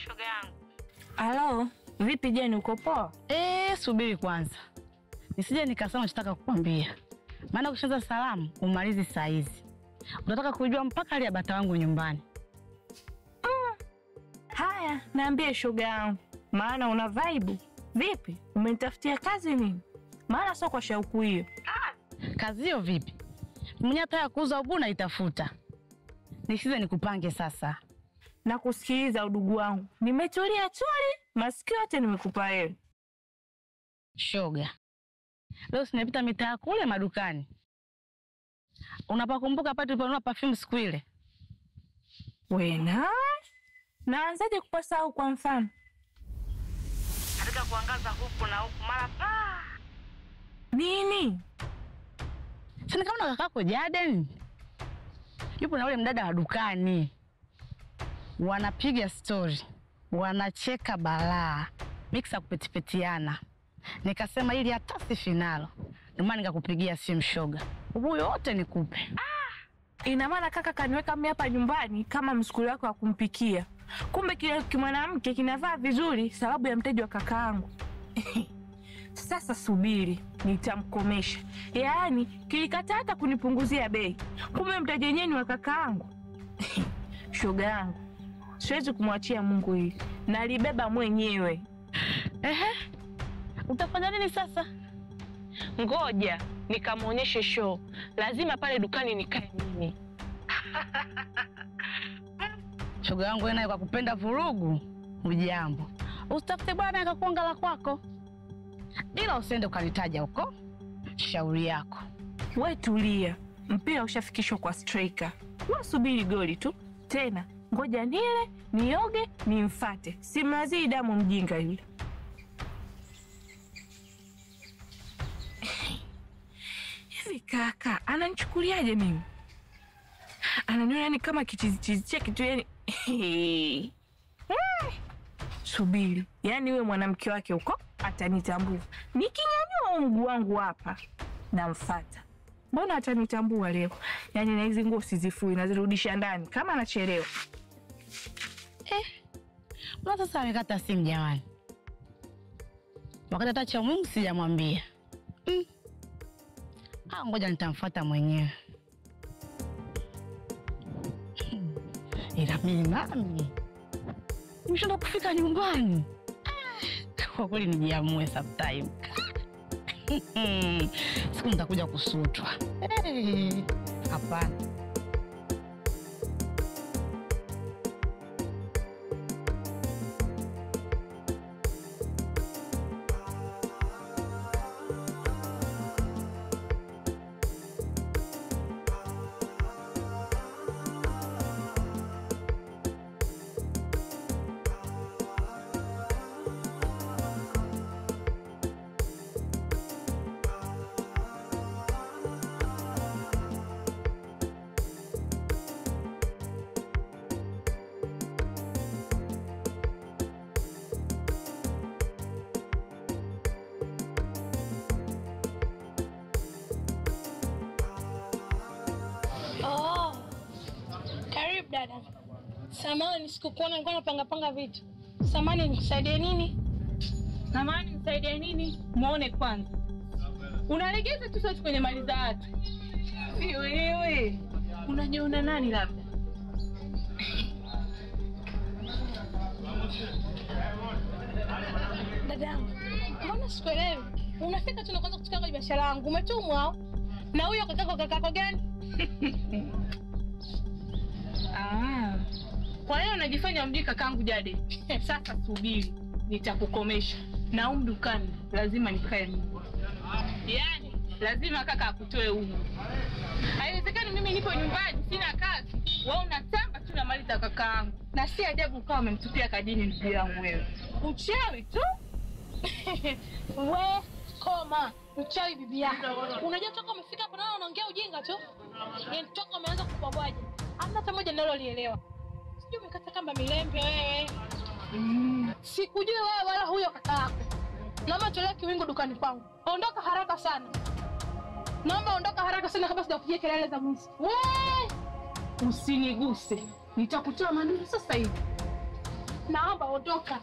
shoga yangu. Halo, vipi Jeni, uko poa? Subiri kwanza. Nisije nikasema nataka kukwambia. Maana ukishaanza salamu umalizi saa hizi. Unataka kujua mpaka hali ya bata wangu nyumbani. Haya, niambie shoga yangu. Maana una vibe. Vipi? Umenitafutia kazi nini? Maana sio kwa shauku hiyo. Kazi hiyo vipi? Mwenye hata ya kuuza ubuna itafuta. Nisize nikupange sasa. Na kusikiliza udugu wangu. Nimetulia tuli, masikio yote nimekupa wewe. Shoga. Leo sinapita mitaa kule madukani. Unapakumbuka pale tuliponunua perfume siku ile? Wena? Naanzaje kupasahau kwa mfano? Katika kuangaza huku na huku mara pa. Nini? Sina kama na kakako Jaden. Yupo na yule mdada wa dukani. Wanapiga story. Wanacheka balaa. Mixa kupetipetiana. Nikasema ili hata si finalo. Ndio maana nikakupigia simu shoga. Huyo wote nikupe. Ina maana kaka kaniweka mimi hapa nyumbani kama msukuli wako wa kumpikia. Kumbe kile kimwanamke kinavaa vizuri sababu ya mteja wa kakaangu. Sasa subiri, nitamkomesha. Yaani kilikataa hata kunipunguzia bei. Kumbe mteja wenyewe ni wa kakaangu. Shoga yangu, siwezi kumwachia Mungu hili. Nalibeba mwenyewe. Utafanya nini sasa? Ngoja nikamuonyeshe show. Lazima pale dukani nikae mimi. Shoga yangu wewe kwa kupenda vurugu, ujambo. Usitafute bwana akakuanga la kwako. Ila usiende ukanitaja huko. Shauri yako. Wewe tulia. Mpira ushafikishwa kwa striker. Wewe subiri goli tu. Tena ngoja nile, nioge, nimfuate. Simazii damu mjinga yule. Hivi kaka, ananichukuliaje mimi? Ananiona ni kama kichizi chake tu yani. Subiri. Yaani wewe mwanamke wake huko atanitambua. Nikinyanyua mguu wangu hapa namfuata. Mbona atanitambua leo? Yaani na hizo nguo sizifui nazirudisha ndani kama anachelewa. Mbona sasa amekata simu jamani? Wakati hata cha Mungu sijamwambia. Ngoja nitamfuata mwenyewe. Ila mimi nami nimeshinda kufika nyumbani. Kwa kweli nijiamue sometime. Siku nitakuja kusutwa. Hapana. Dada. Samahani sikukuona, nilikuwa napanga vitu. Samahani nikusaidie nini? Samahani nisaidie nini? Muone kwanza. Unalegeza tu sauti kwenye mali za watu. Si wewe. Unaniona nani labda? Dada, mbona sikuelewi? Unafika tu na kwanza kutoka kwa biashara yangu. Umetumwa au? Na huyo kakako gani? Kwa hiyo unajifanya mjui kakangu Jade. Sasa subiri, nitakukomesha. Na dukani lazima nikae mimi. Yaani lazima kaka akutoe huko. Haiwezekani mimi nipo nyumbani sina kazi. Wewe unatamba tu na mali za kakaangu. Na si ajabu kama umemtupia kajini ndugu yangu wewe. Uchawi tu. We koma, uchawi bibi yako. Unajua toka umefika hapo na unaongea ujinga tu. Yaani toka umeanza kupabwaje. Hamna hata moja ninalolielewa. Sijui umekata kamba milembe wewe. Sikujui wewe wala huyo kaka yako. Naomba tolewa kiwingu dukani kwangu. Ondoka haraka sana. Naomba ondoka haraka sana kabla sijakupigia kelele za mwizi. Wewe! Usiniguse. Nitakutoa maneno sasa hivi. Naomba ondoka.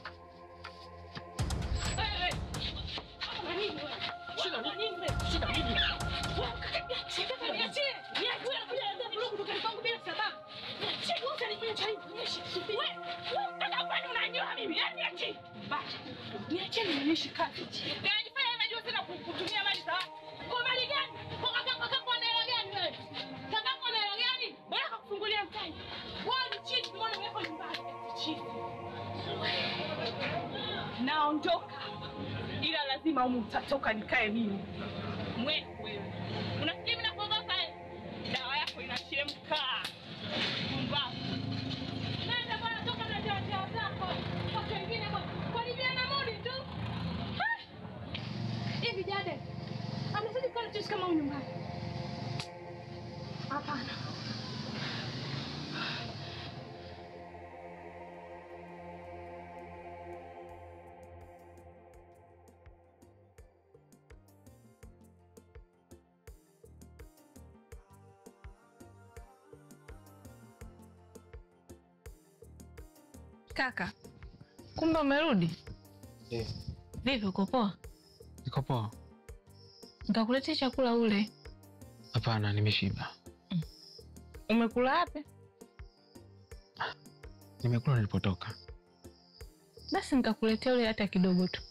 Naondoka. Ila lazima humu mtatoka nikae mimi. Wewe. Unafikiri mimi nakuogopa? Dawa yako inachemka. Pumbavu. Nenda bwana, toka na dawa zako. Watu wengine kwa nini ana mudi tu? Hivi Jade. Amesema kwa nini kama huyu nyumbani? Hapana. Kaka, kumbe umerudi? Ndio. Vipi, uko poa? Niko poa. Nikakuletea chakula ule. Hapana, nimeshiba. Umekula wapi? Nimekula nilipotoka. Basi nikakuletea ule hata kidogo tu.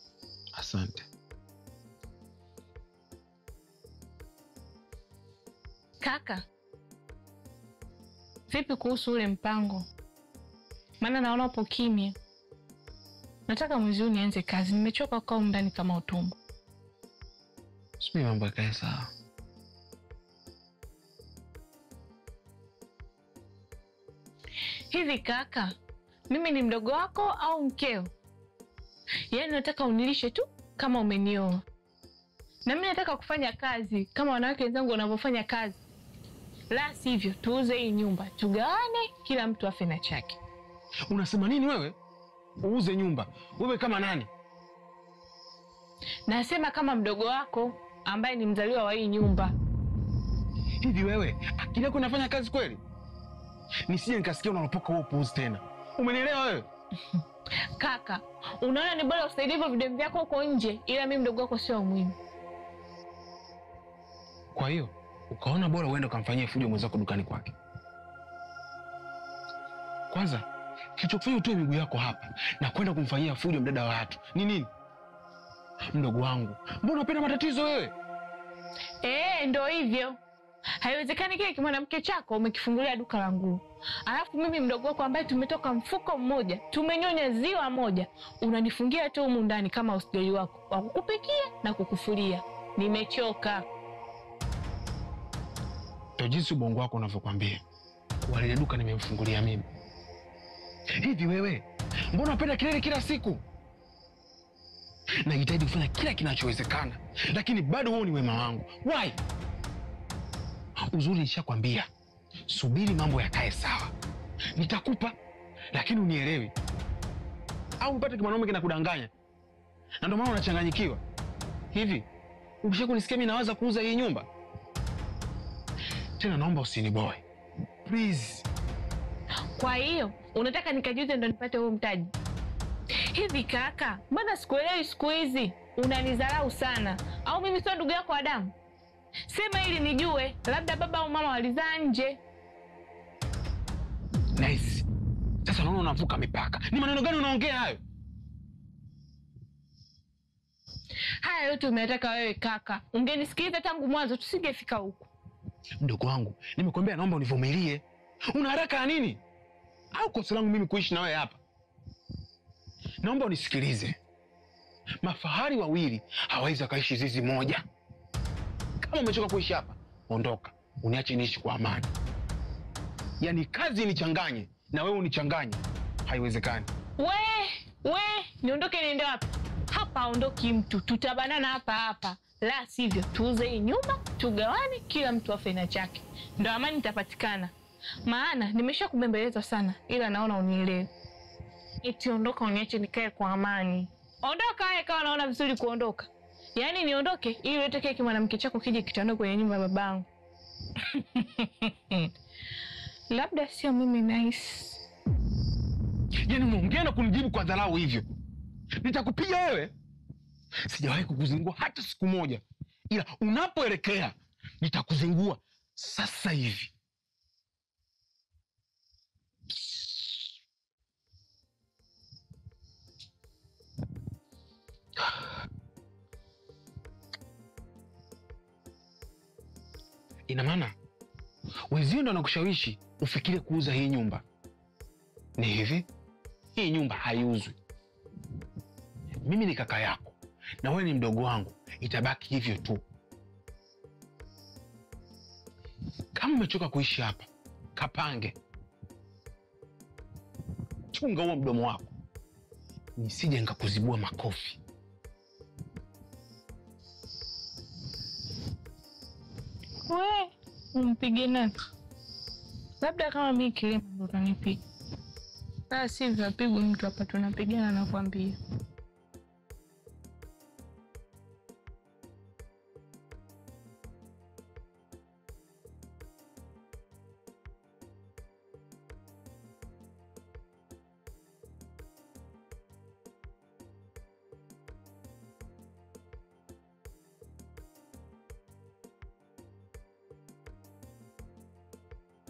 Asante. Kaka, vipi kuhusu ule mpango? Maana naona upo kimya. Nataka mwezi huu nianze kazi. Nimechoka kukaa ndani kama utumbo. Subiri mambo yakae sawa. Hivi kaka, mimi ni mdogo wako au mkeo? Yaani nataka unilishe tu kama umenioa. Na mimi nataka kufanya kazi kama wanawake wenzangu wanavyofanya kazi. La sivyo tuuze hii nyumba, tugawane, kila mtu afe na chake. Unasema nini wewe? Uuze nyumba. Wewe kama nani? Nasema kama mdogo wako ambaye ni mzaliwa wa hii nyumba. Hivi wewe akili yako inafanya kazi kweli? Nisije nikasikia unalopoka wewe upuuzi tena. Umenielewa wewe? Kaka, unaona ni bora usaidie hivyo videmu vyako huko nje, ila mimi mdogo wako sio muhimu. Kwa hiyo ukaona bora uende ukamfanyie fujo mwenzako dukani kwake. Kwanza kilichokufanya utoe miguu yako hapa na kwenda kumfanyia fujo mdada wa watu ni nini? Mdogo wangu, mbona unapenda matatizo wewe? Ndio hivyo. Haiwezekani kile kimwanamke chako umekifungulia duka la nguo. Alafu mimi mdogo wako ambaye tumetoka mfuko mmoja, tumenyonya ziwa moja, unanifungia tu humu ndani kama usijali wako wa kukupikia na kukufulia. Nimechoka. Ndio jinsi ubongo wako unavyokuambia. Wale duka nimemfungulia mimi. Hivi wewe, mbona unapenda kelele kila siku? Najitahidi kufanya kila kinachowezekana, lakini bado wewe ni wema wangu. Why? Uzuri nishakwambia, subiri mambo yakae sawa. Nitakupa, lakini unielewi. Au upate kimwanaume kinakudanganya. Na ndio maana unachanganyikiwa. Hivi, umeshakunisikia mimi nawaza kuuza hii nyumba? Tena naomba usiniboe. Please. Kwa hiyo, unataka nikajiuze ndo nipate huo mtaji? Hivi kaka, mbona sikuelewi siku hizi? Unanidharau sana. Au mimi sio ndugu yako wa damu? Sema ili nijue, labda baba au mama walizaa nje. Nice. Sasa unaona unavuka mipaka. Ni maneno gani unaongea hayo? Haya yote umetaka wewe kaka. Ungenisikiliza tangu mwanzo tusingefika huko. Mdogo wangu, nimekuambia naomba univumilie. Una haraka ya nini? Au kosa langu mimi kuishi na wewe hapa? Naomba unisikilize. Mafahari wawili hawawezi kaishi zizi moja. Kama umechoka kuishi hapa, ondoka. Uniache niishi kwa amani. Yaani kazi nichanganye na wewe unichanganye. Haiwezekani. We, niondoke niende wapi? Hapa ondoki mtu, tutabanana hapa. La sivyo tuuze hii nyumba, tugawane, kila mtu afe na chake. Ndio amani itapatikana. Maana nimesha kubembeleza sana, ila naona unielewe. Eti ondoka uniache nikae kwa amani. Ondoka wewe kama unaona vizuri kuondoka. Yaani niondoke ili ulete kile kimwanamke chako kije kitano kwenye nyumba ya babangu. Labda sio mimi nice. Yaani unaongea na kunijibu kwa dharau hivyo. Nitakupiga wewe. Sijawahi kukuzingua hata siku moja. Ila unapoelekea nitakuzingua sasa hivi. Ina maana wezio ndo anakushawishi ufikire kuuza hii nyumba. Ni hivi, hii nyumba haiuzwi. Mimi ni kaka yako na wewe ni mdogo wangu, itabaki hivyo tu. Kama umechoka kuishi hapa, kapange. Chunga huo mdomo wako, nisije nikakuzibua makofi. We, umpige nani? Labda kama mimi Kilema ndo utanipiga. Si vipigwa mtu hapa tunapigana na kuambia.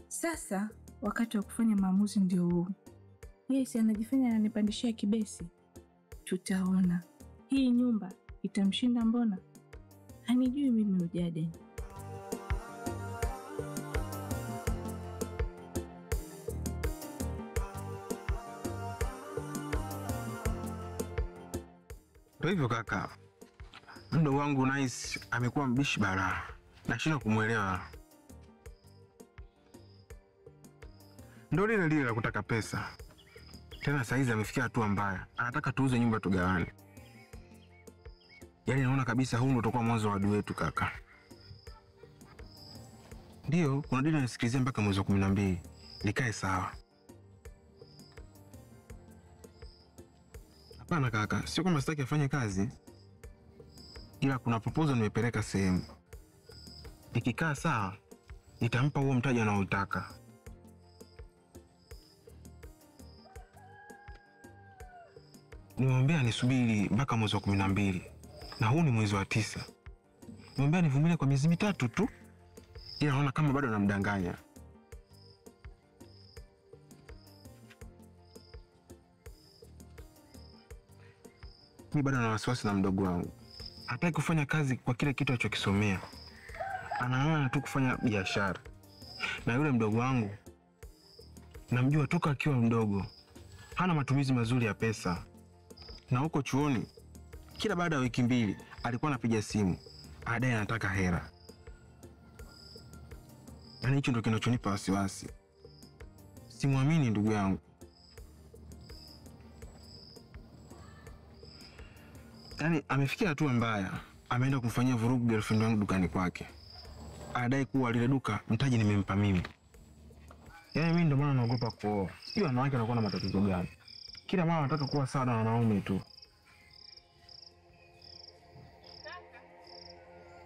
Sasa wakati wa kufanya maamuzi ndio huu. Yeye si anajifanya ananipandishia kibesi. Tutaona. Hii nyumba itamshinda mbona? Hanijui mimi ujade. Ndio hivyo kaka. Mdogo wangu Nice amekuwa mbishi balaa. Nashindwa kumuelewa. Ndio lile la kutaka pesa. Tena saizi amefikia hatua mbaya. Anataka tuuze nyumba tugawane. Yaani naona kabisa huu ndio utakuwa mwanzo wa adui wetu kaka. Ndio, kuna dini nasikilizia mpaka mwezi wa 12. Likae sawa. Hapana kaka, sio kama sitaki afanye kazi. Ila kuna proposal nimepeleka sehemu. Ikikaa sawa, nitampa huo mtaji anaoutaka. Nimwambia nisubiri mpaka mwezi wa 12. Na huu ni mwezi wa 9. Nimwambia nivumilie kwa miezi 3 tu. Ila naona kama bado anamdanganya. Mimi bado na wasiwasi na mdogo wangu. Hataki kufanya kazi kwa kile kitu alichokisomea. Anaona tu kufanya biashara. Na yule mdogo wangu namjua toka akiwa mdogo. Hana matumizi mazuri ya pesa. Na huko chuoni kila baada ya wiki 2 alikuwa anapiga simu. Adai anataka hela. Yaani hicho ndio kinachonipa wasiwasi. Simwamini ndugu yangu. Yaani amefikia hatua mbaya. Ameenda kumfanyia vurugu girlfriend wangu dukani kwake. Adai kuwa lile duka mtaji nimempa mimi. Yaani mimi ndio maana naogopa kuoa. Sio wanawake wanakuwa na matatizo gani? Kila mara wanataka kuwa sawa na wanaume tu.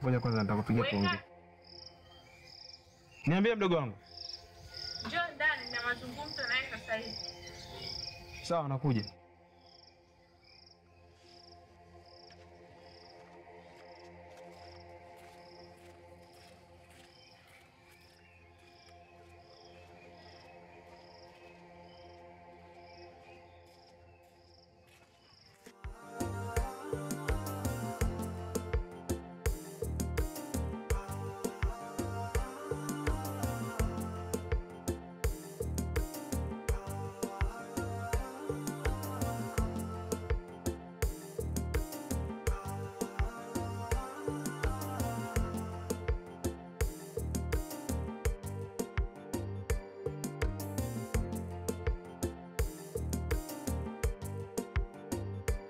Ngoja kwanza nitakupigia ponge. Niambie mdogo wangu. Njoo ndani na mazungumzo naye sasa hivi. Sawa, nakuja.